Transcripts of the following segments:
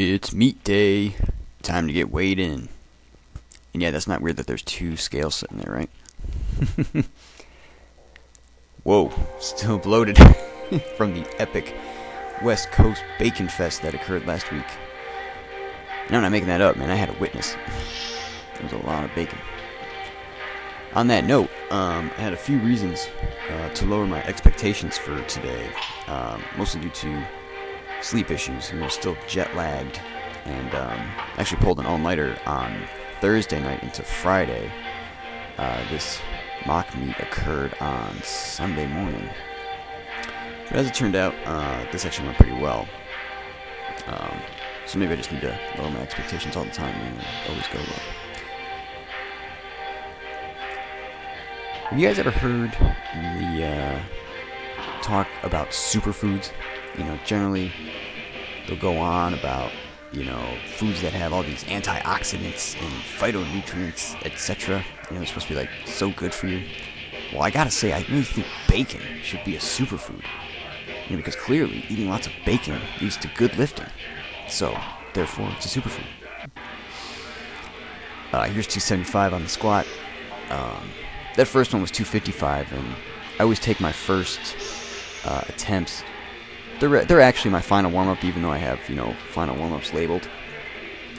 It's meat day. Time to get weighed in. And yeah, that's not weird that there's two scales sitting there, right? Whoa, still bloated from the epic West Coast Bacon Fest that occurred last week. And I'm not making that up, man. I had a witness. There was a lot of bacon. On that note, I had a few reasons to lower my expectations for today, mostly due to sleep issues. I was still jet lagged, and actually pulled an all-nighter on Thursday night into Friday. This mock meet occurred on Sunday morning. But as it turned out, this actually went pretty well. So maybe I just need to lower my expectations all the time, and always go well. Have you guys ever heard the talk about superfoods? You know, generally they'll go on about, you know, foods that have all these antioxidants and phytonutrients, etc. You know, they're supposed to be like so good for you. Well, I gotta say, I really think bacon should be a superfood. You know, because clearly eating lots of bacon leads to good lifting. So, therefore, it's a superfood. Here's 275 on the squat. That first one was 255, and I always take my first attempts. They're actually my final warm-up, even though I have, you know, final warm-ups labeled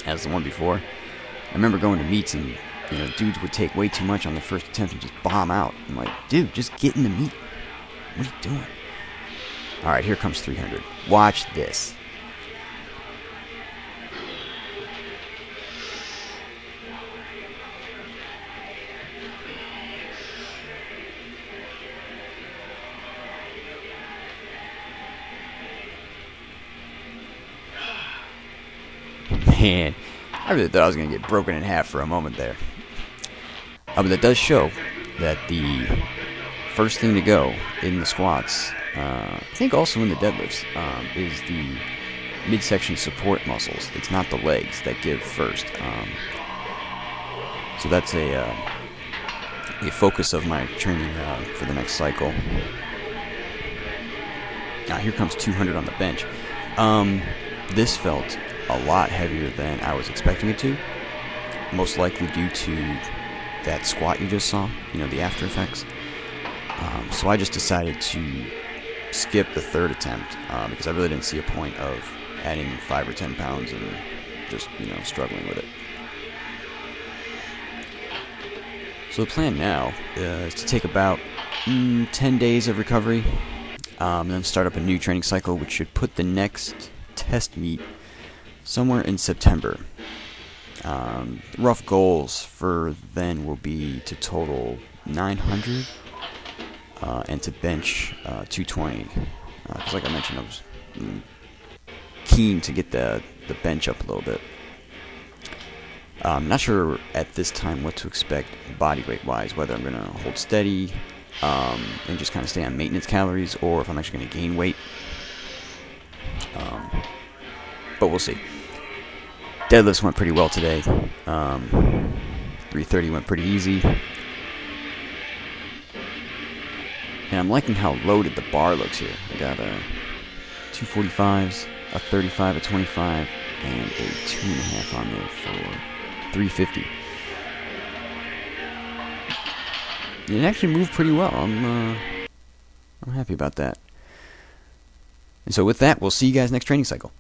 as the one before. I remember going to meets and, you know, dudes would take way too much on the first attempt and just bomb out. I'm like, dude, just get in the meet. What are you doing? Alright, here comes 300. Watch this. Man, I really thought I was going to get broken in half for a moment there. But that does show that the first thing to go in the squats, I think also in the deadlifts, is the midsection support muscles. It's not the legs that give first. So that's a focus of my training for the next cycle. Now here comes 200 on the bench. This felt a lot heavier than I was expecting it to, most likely due to that squat you just saw, you know, the after effects. So I just decided to skip the third attempt because I really didn't see a point of adding 5 or 10 pounds and just, you know, struggling with it. So the plan now is to take about 10 days of recovery, and then start up a new training cycle, which should put the next test meet somewhere in September. Rough goals for then will be to total 900 and to bench 220. Because like I mentioned, I was keen to get the bench up a little bit. I'm not sure at this time what to expect body weight wise, whether I'm going to hold steady and just kind of stay on maintenance calories, or if I'm actually going to gain weight. But we'll see. Deadlifts went pretty well today. 330 went pretty easy. And I'm liking how loaded the bar looks here. I got 245s, a 35, a 25, and a 2.5 on there for 350. It actually moved pretty well. I'm happy about that. And so with that, we'll see you guys next training cycle.